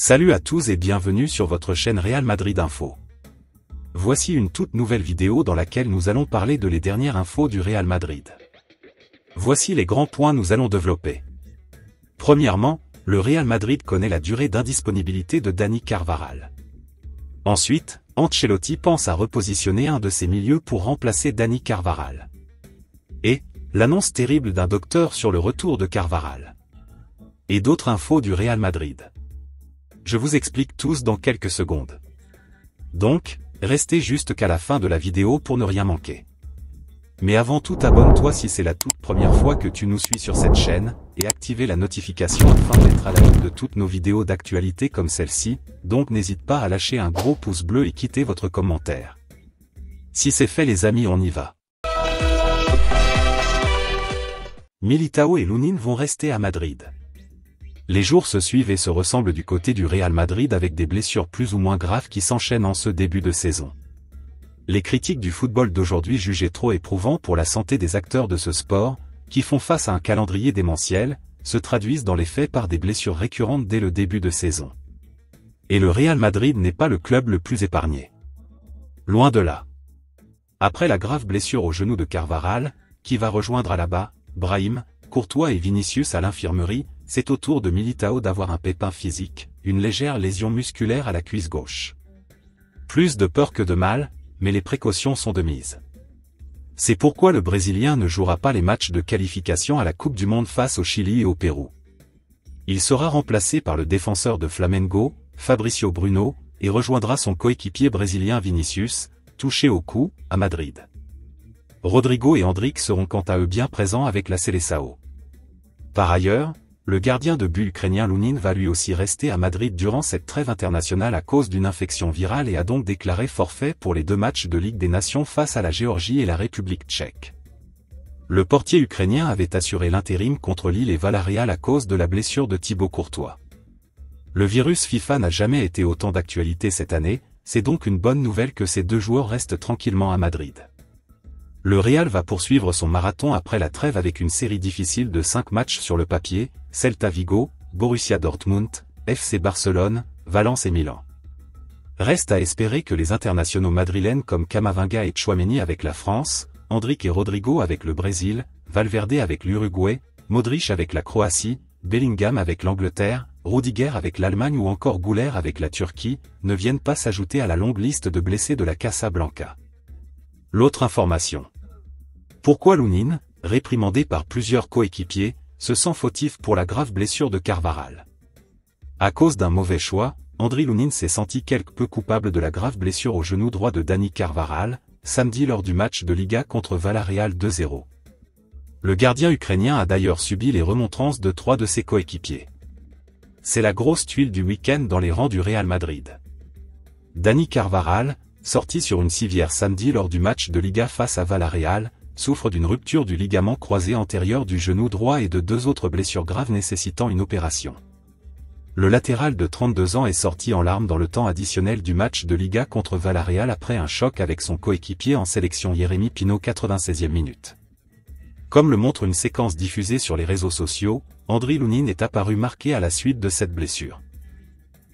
Salut à tous et bienvenue sur votre chaîne Real Madrid Info. Voici une toute nouvelle vidéo dans laquelle nous allons parler de les dernières infos du Real Madrid. Voici les grands points nous allons développer. Premièrement, le Real Madrid connaît la durée d'indisponibilité de Dani Carvajal. Ensuite, Ancelotti pense à repositionner un de ses milieux pour remplacer Dani Carvajal. Et, l'annonce terrible d'un docteur sur le retour de Carvajal. Et d'autres infos du Real Madrid. Je vous explique tous dans quelques secondes. Donc, restez juste qu'à la fin de la vidéo pour ne rien manquer. Mais avant tout, abonne-toi si c'est la toute première fois que tu nous suis sur cette chaîne, et activez la notification afin d'être à l'affût de toutes nos vidéos d'actualité comme celle-ci, donc n'hésite pas à lâcher un gros pouce bleu et quitter votre commentaire. Si c'est fait les amis, on y va. Militao et Lunin vont rester à Madrid. Les jours se suivent et se ressemblent du côté du Real Madrid avec des blessures plus ou moins graves qui s'enchaînent en ce début de saison. Les critiques du football d'aujourd'hui jugées trop éprouvants pour la santé des acteurs de ce sport, qui font face à un calendrier démentiel, se traduisent dans les faits par des blessures récurrentes dès le début de saison. Et le Real Madrid n'est pas le club le plus épargné. Loin de là. Après la grave blessure au genou de Carvajal, qui va rejoindre Alaba, Brahim, Courtois et Vinicius à l'infirmerie, c'est au tour de Militao d'avoir un pépin physique, une légère lésion musculaire à la cuisse gauche. Plus de peur que de mal, mais les précautions sont de mise. C'est pourquoi le Brésilien ne jouera pas les matchs de qualification à la Coupe du Monde face au Chili et au Pérou. Il sera remplacé par le défenseur de Flamengo, Fabricio Bruno, et rejoindra son coéquipier brésilien Vinicius, touché au cou, à Madrid. Rodrigo et Endrick seront quant à eux bien présents avec la Seleção. Par ailleurs, le gardien de but ukrainien Lunin va lui aussi rester à Madrid durant cette trêve internationale à cause d'une infection virale et a donc déclaré forfait pour les 2 matchs de Ligue des Nations face à la Géorgie et la République tchèque. Le portier ukrainien avait assuré l'intérim contre Lille et Villarreal à cause de la blessure de Thibaut Courtois. Le virus FIFA n'a jamais été autant d'actualité cette année, c'est donc une bonne nouvelle que ces 2 joueurs restent tranquillement à Madrid. Le Real va poursuivre son marathon après la trêve avec une série difficile de 5 matchs sur le papier, Celta Vigo, Borussia Dortmund, FC Barcelone, Valence et Milan. Reste à espérer que les internationaux madrilènes comme Camavinga et Tchouaméni avec la France, Endrick et Rodrigo avec le Brésil, Valverde avec l'Uruguay, Modric avec la Croatie, Bellingham avec l'Angleterre, Rudiger avec l'Allemagne ou encore Güler avec la Turquie, ne viennent pas s'ajouter à la longue liste de blessés de la Casablanca. L'autre information. Pourquoi Lunin, réprimandé par plusieurs coéquipiers, se sent fautif pour la grave blessure de Carvajal? À cause d'un mauvais choix, Andriy Lunin s'est senti quelque peu coupable de la grave blessure au genou droit de Dani Carvajal, samedi lors du match de Liga contre Villarreal 2-0. Le gardien ukrainien a d'ailleurs subi les remontrances de 3 de ses coéquipiers. C'est la grosse tuile du week-end dans les rangs du Real Madrid. Dani Carvajal, sorti sur une civière samedi lors du match de Liga face à Villarreal, souffre d'une rupture du ligament croisé antérieur du genou droit et de 2 autres blessures graves nécessitant une opération. Le latéral de 32 ans est sorti en larmes dans le temps additionnel du match de Liga contre Villarreal après un choc avec son coéquipier en sélection Jérémy Pino 96e minute. Comme le montre une séquence diffusée sur les réseaux sociaux, Andriy Lunin est apparu marqué à la suite de cette blessure.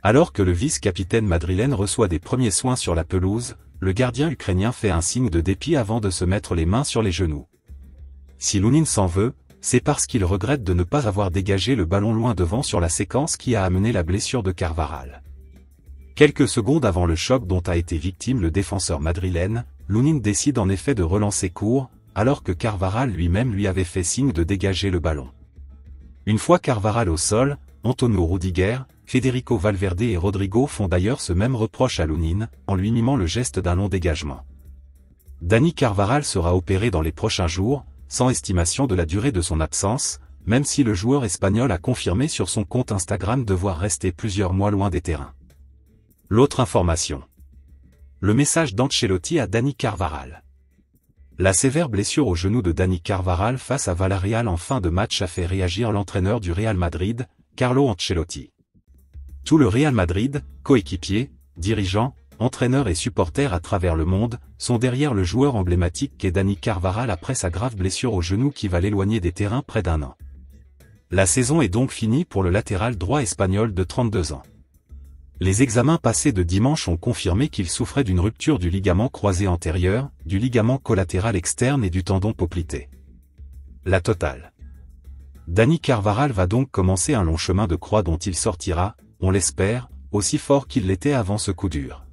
Alors que le vice-capitaine madrilène reçoit des premiers soins sur la pelouse, le gardien ukrainien fait un signe de dépit avant de se mettre les mains sur les genoux. Si Lunin s'en veut, c'est parce qu'il regrette de ne pas avoir dégagé le ballon loin devant sur la séquence qui a amené la blessure de Carvajal. Quelques secondes avant le choc dont a été victime le défenseur madrilène, Lunin décide en effet de relancer court, alors que Carvajal lui-même lui avait fait signe de dégager le ballon. Une fois Carvajal au sol, Antonio Rudiger, Federico Valverde et Rodrigo font d'ailleurs ce même reproche à Lunin, en lui mimant le geste d'un long dégagement. Dani Carvajal sera opéré dans les prochains jours, sans estimation de la durée de son absence, même si le joueur espagnol a confirmé sur son compte Instagram devoir rester plusieurs mois loin des terrains. L'autre information. Le message d'Ancelotti à Dani Carvajal. La sévère blessure au genou de Dani Carvajal face à Villarreal en fin de match a fait réagir l'entraîneur du Real Madrid, Carlo Ancelotti. Tout le Real Madrid, coéquipiers, dirigeants, entraîneurs et supporters à travers le monde, sont derrière le joueur emblématique qu'est Dani Carvajal après sa grave blessure au genou qui va l'éloigner des terrains près d'1 an. La saison est donc finie pour le latéral droit espagnol de 32 ans. Les examens passés de dimanche ont confirmé qu'il souffrait d'une rupture du ligament croisé antérieur, du ligament collatéral externe et du tendon poplité. La totale. Dani Carvajal va donc commencer un long chemin de croix dont il sortira, on l'espère, aussi fort qu'il l'était avant ce coup dur.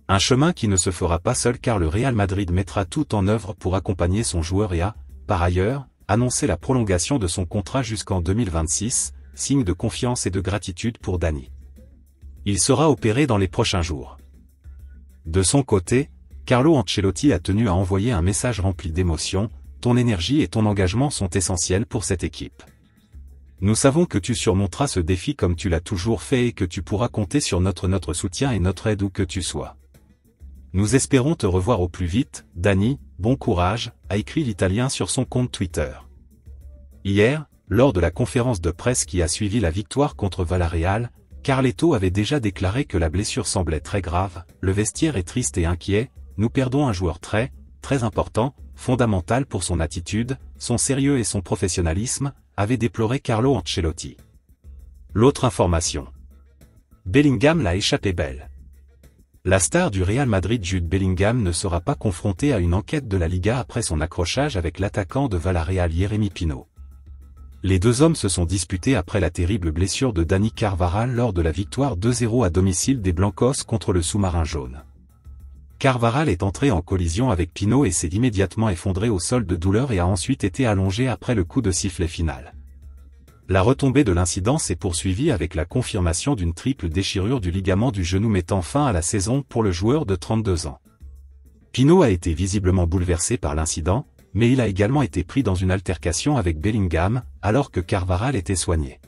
Un chemin qui ne se fera pas seul car le Real Madrid mettra tout en œuvre pour accompagner son joueur et a, par ailleurs, annoncé la prolongation de son contrat jusqu'en 2026, signe de confiance et de gratitude pour Dani. Il sera opéré dans les prochains jours. De son côté, Carlo Ancelotti a tenu à envoyer un message rempli d'émotion. Ton énergie et ton engagement sont essentiels pour cette équipe. Nous savons que tu surmonteras ce défi comme tu l'as toujours fait et que tu pourras compter sur notre soutien et notre aide où que tu sois. Nous espérons te revoir au plus vite, Dani, bon courage, a écrit l'Italien sur son compte Twitter. Hier, lors de la conférence de presse qui a suivi la victoire contre Villarreal, Carleto avait déjà déclaré que la blessure semblait très grave, le vestiaire est triste et inquiet, nous perdons un joueur très important, fondamental pour son attitude, son sérieux et son professionnalisme, avait déploré Carlo Ancelotti. L'autre information. Bellingham l'a échappé belle. La star du Real Madrid Jude Bellingham ne sera pas confronté à une enquête de la Liga après son accrochage avec l'attaquant de Villarreal Jérémy Pino. Les deux hommes se sont disputés après la terrible blessure de Dani Carvajal lors de la victoire 2-0 à domicile des Blancos contre le sous-marin jaune. Carvajal est entré en collision avec Pino et s'est immédiatement effondré au sol de douleur et a ensuite été allongé après le coup de sifflet final. La retombée de l'incident s'est poursuivie avec la confirmation d'une triple déchirure du ligament du genou mettant fin à la saison pour le joueur de 32 ans. Pino a été visiblement bouleversé par l'incident, mais il a également été pris dans une altercation avec Bellingham, alors que Carvajal était soigné.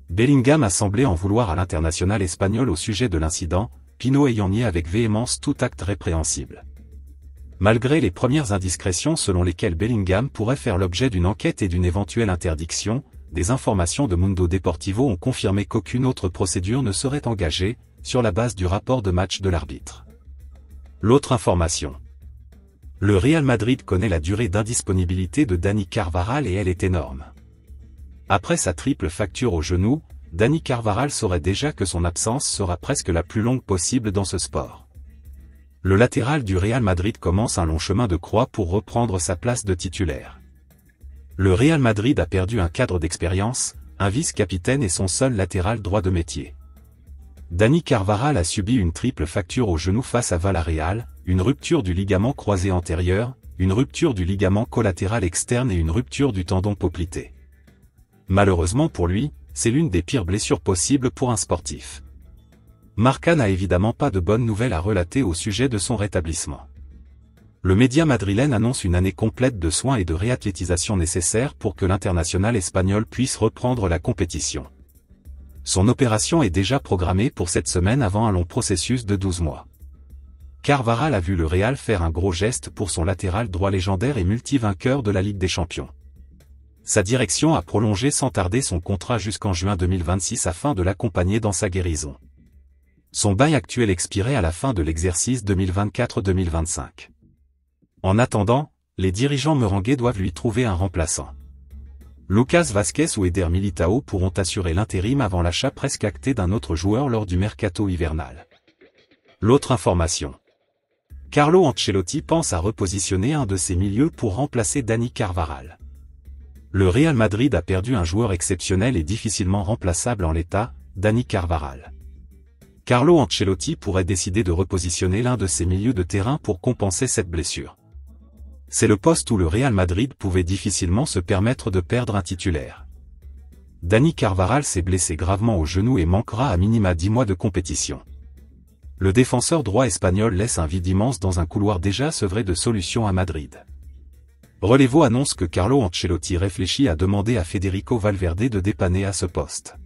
Bellingham a semblé en vouloir à l'international espagnol au sujet de l'incident, Pino ayant nié avec véhémence tout acte répréhensible. Malgré les premières indiscrétions selon lesquelles Bellingham pourrait faire l'objet d'une enquête et d'une éventuelle interdiction, des informations de Mundo Deportivo ont confirmé qu'aucune autre procédure ne serait engagée, sur la base du rapport de match de l'arbitre. L'autre information. Le Real Madrid connaît la durée d'indisponibilité de Dani Carvajal et elle est énorme. Après sa triple fracture au genou, Dani Carvajal saurait déjà que son absence sera presque la plus longue possible dans ce sport. Le latéral du Real Madrid commence un long chemin de croix pour reprendre sa place de titulaire. Le Real Madrid a perdu un cadre d'expérience, un vice-capitaine et son seul latéral droit de métier. Dani Carvajal a subi une triple fracture au genou face à Villarreal, une rupture du ligament croisé antérieur, une rupture du ligament collatéral externe et une rupture du tendon poplité. Malheureusement pour lui, c'est l'une des pires blessures possibles pour un sportif. Marca n'a évidemment pas de bonnes nouvelles à relater au sujet de son rétablissement. Le média madrilène annonce une année complète de soins et de réathlétisation nécessaires pour que l'international espagnol puisse reprendre la compétition. Son opération est déjà programmée pour cette semaine avant un long processus de 12 mois. Carvajal a vu le Real faire un gros geste pour son latéral droit légendaire et multi-vainqueur de la Ligue des Champions. Sa direction a prolongé sans tarder son contrat jusqu'en juin 2026 afin de l'accompagner dans sa guérison. Son bail actuel expirait à la fin de l'exercice 2024-2025. En attendant, les dirigeants merengues doivent lui trouver un remplaçant. Lucas Vázquez ou Eder Militao pourront assurer l'intérim avant l'achat presque acté d'un autre joueur lors du mercato hivernal. L'autre information. Carlo Ancelotti pense à repositionner un de ses milieux pour remplacer Dani Carvajal. Le Real Madrid a perdu un joueur exceptionnel et difficilement remplaçable en l'état, Dani Carvajal. Carlo Ancelotti pourrait décider de repositionner l'un de ses milieux de terrain pour compenser cette blessure. C'est le poste où le Real Madrid pouvait difficilement se permettre de perdre un titulaire. Dani Carvajal s'est blessé gravement au genou et manquera à minima 10 mois de compétition. Le défenseur droit espagnol laisse un vide immense dans un couloir déjà sevré de solutions à Madrid. Relevo annonce que Carlo Ancelotti réfléchit à demander à Federico Valverde de dépanner à ce poste.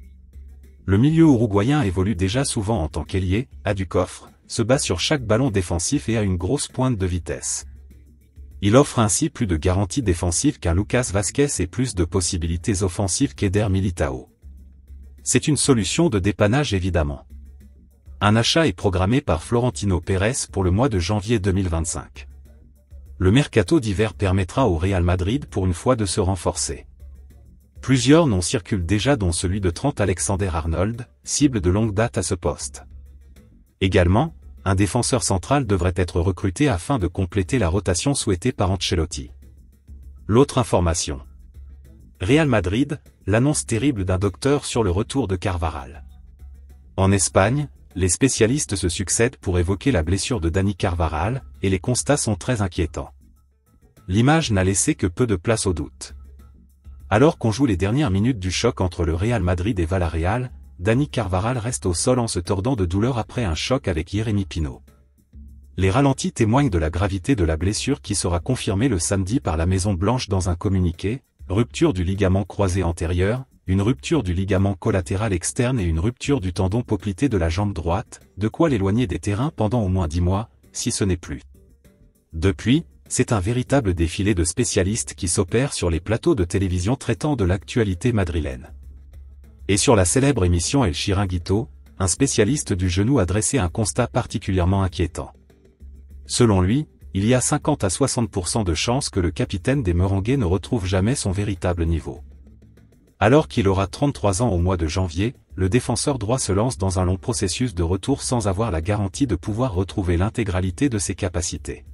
Le milieu uruguayen évolue déjà souvent en tant qu'ailier, a du coffre, se bat sur chaque ballon défensif et a une grosse pointe de vitesse. Il offre ainsi plus de garanties défensives qu'un Lucas Vázquez et plus de possibilités offensives qu'Eder Militao. C'est une solution de dépannage évidemment. Un achat est programmé par Florentino Pérez pour le mois de janvier 2025. Le mercato d'hiver permettra au Real Madrid pour une fois de se renforcer. Plusieurs noms circulent déjà dont celui de Trent Alexander-Arnold, cible de longue date à ce poste. Également, un défenseur central devrait être recruté afin de compléter la rotation souhaitée par Ancelotti. L'autre information. Real Madrid, l'annonce terrible d'un docteur sur le retour de Carvajal. En Espagne, les spécialistes se succèdent pour évoquer la blessure de Dani Carvajal, et les constats sont très inquiétants. L'image n'a laissé que peu de place au doute. Alors qu'on joue les dernières minutes du choc entre le Real Madrid et Villarreal, Dani Carvajal reste au sol en se tordant de douleur après un choc avec Jérémy Pino. Les ralentis témoignent de la gravité de la blessure qui sera confirmée le samedi par la Maison Blanche dans un communiqué: rupture du ligament croisé antérieur, une rupture du ligament collatéral externe et une rupture du tendon poplité de la jambe droite, de quoi l'éloigner des terrains pendant au moins 10 mois, si ce n'est plus. Depuis, c'est un véritable défilé de spécialistes qui s'opèrent sur les plateaux de télévision traitant de l'actualité madrilène. Et sur la célèbre émission El Chiringuito, un spécialiste du genou a dressé un constat particulièrement inquiétant. Selon lui, il y a 50 à 60% de chances que le capitaine des Merengues ne retrouve jamais son véritable niveau. Alors qu'il aura 33 ans au mois de janvier, le défenseur droit se lance dans un long processus de retour sans avoir la garantie de pouvoir retrouver l'intégralité de ses capacités.